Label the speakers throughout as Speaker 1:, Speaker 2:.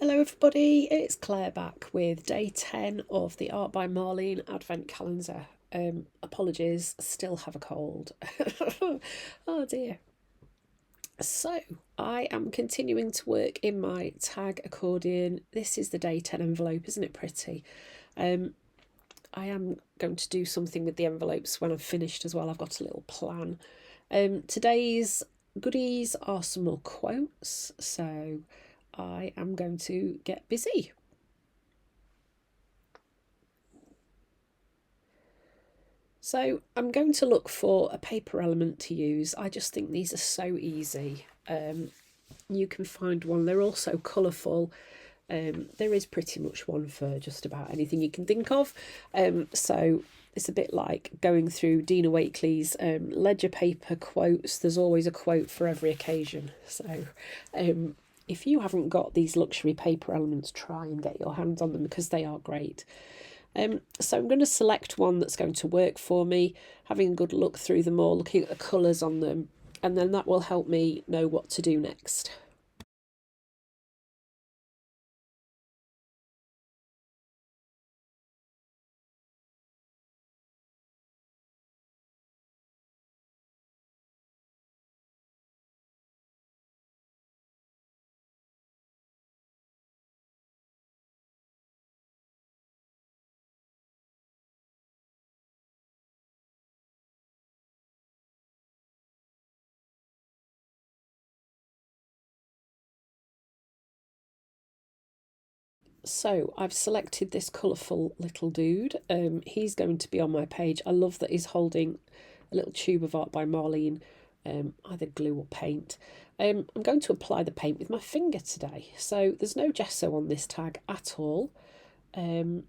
Speaker 1: Hello everybody, it's Claire back with day 10 of the Art by Marlene Advent Calendar. Apologies, still have a cold. Oh dear. So, I am continuing to work in my tag accordion. This is the day 10 envelope, isn't it pretty? I am going to do something with the envelopes when I've finished as well. I've got a little plan. Today's goodies are some more quotes, so I am going to get busy. So I'm going to look for a paper element to use. I just think these are so easy. You can find one. They're also colourful. There is pretty much one for just about anything you can think of. So it's a bit like going through Dina Wakley's ledger paper quotes. There's always a quote for every occasion. So if you haven't got these luxury paper elements, try and get your hands on them because they are great. So I'm going to select one that's going to work for me, having a good look through them all, looking at the colours on them, and then that will help me know what to do next. So I've selected this colourful little dude. He's going to be on my page. I love that he's holding a little tube of Art by Marlene, either glue or paint. I'm going to apply the paint with my finger today. So there's no gesso on this tag at all. I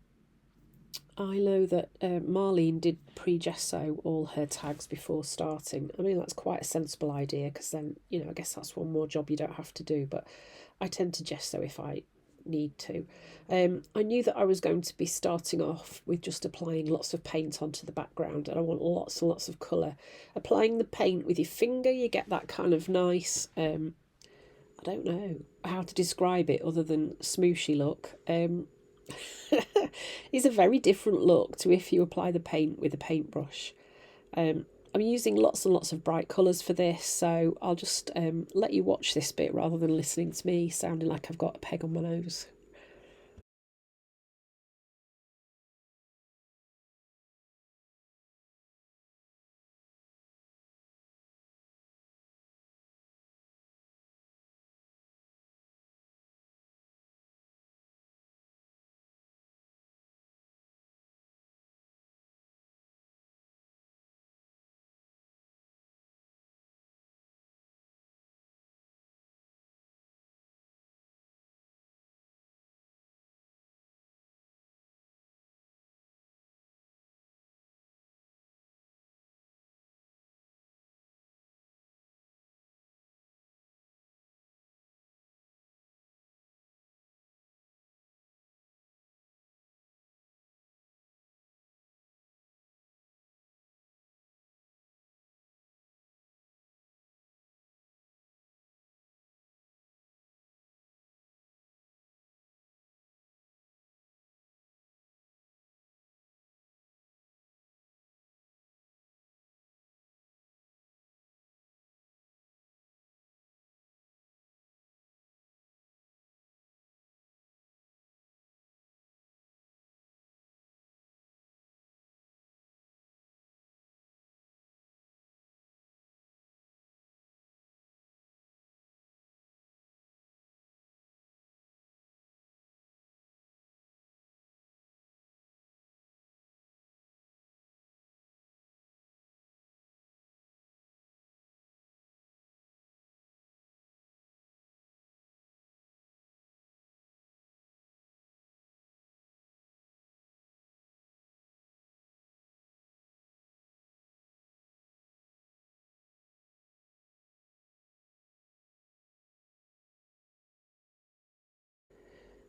Speaker 1: know that Marlene did pre-gesso all her tags before starting. I mean, that's quite a sensible idea because then, I guess that's one more job you don't have to do. But I tend to gesso if I need to. I knew that I was going to be starting off with just applying lots of paint onto the background, and I want lots and lots of colour. Applying the paint with your finger, you get that kind of nice, I don't know how to describe it other than smooshy look. It's a very different look to if you apply the paint with a paintbrush. I'm using lots and lots of bright colours for this, so I'll just let you watch this bit rather than listening to me sounding like I've got a peg on my nose.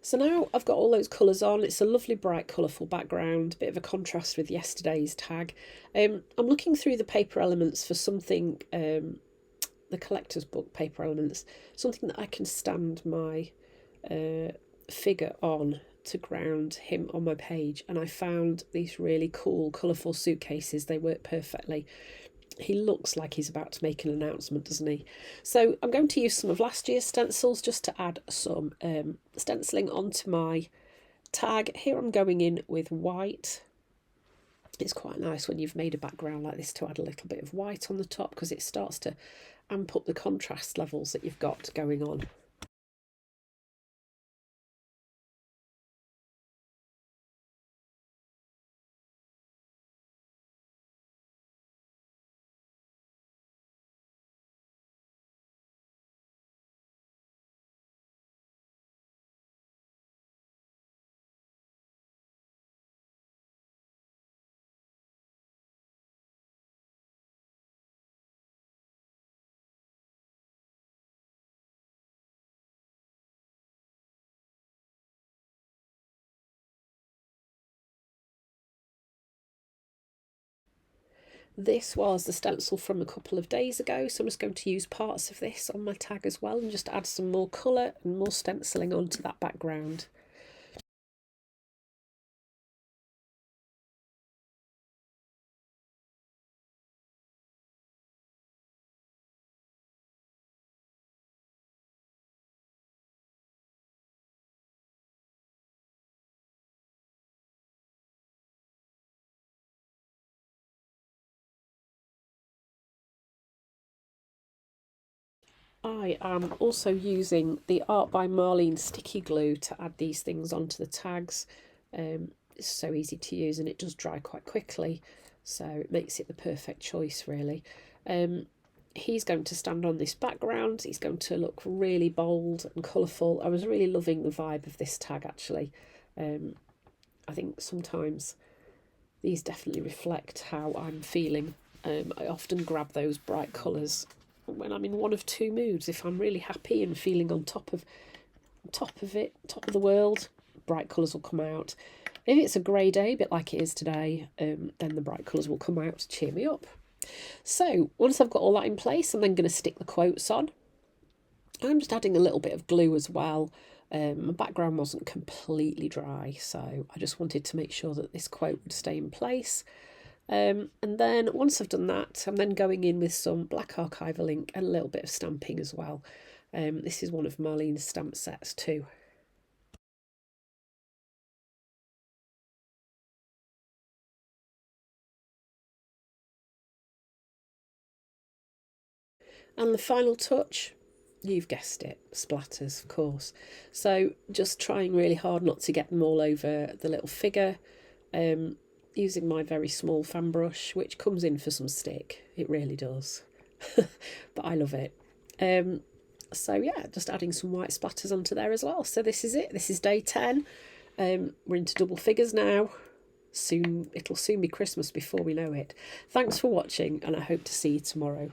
Speaker 1: So now I've got all those colours on. It's a lovely bright colourful background, bit of a contrast with yesterday's tag. I'm looking through the paper elements for something, the collector's book paper elements, something that I can stand my figure on to ground him on my page, and I found these really cool colourful suitcases. They work perfectly. He looks like he's about to make an announcement, doesn't he? So I'm going to use some of last year's stencils just to add some stenciling onto my tag. Here I'm going in with white. It's quite nice when you've made a background like this to add a little bit of white on the top, because it starts to amp up the contrast levels that you've got going on. This was the stencil from a couple of days ago, so I'm just going to use parts of this on my tag as well and just add some more colour and more stenciling onto that background. I am also using the Art by Marlene sticky glue to add these things onto the tags. It's so easy to use and it does dry quite quickly, so it makes it the perfect choice really. He's going to stand on this background. He's going to look really bold and colourful. I was really loving the vibe of this tag actually. I think sometimes these definitely reflect how I'm feeling. I often grab those bright colours when I'm in one of two moods. If I'm really happy and feeling on top of the world, bright colours will come out. If it's a grey day, a bit like it is today, then the bright colours will come out to cheer me up. So once I've got all that in place, I'm then going to stick the quotes on. I'm just adding a little bit of glue as well. My background wasn't completely dry, so I just wanted to make sure that this quote would stay in place. And then once I've done that, I'm then going in with some black archival ink and a little bit of stamping as well. This is one of Marlene's stamp sets too. And the final touch, you've guessed it, splatters, of course. So just trying really hard not to get them all over the little figure. Using my very small fan brush, which comes in for some stick. It really does. But I love it. So yeah, just adding some white splatters onto there as well. So this is it. This is day 10. We're into double figures now. It'll soon be Christmas before we know it. Thanks for watching, and I hope to see you tomorrow.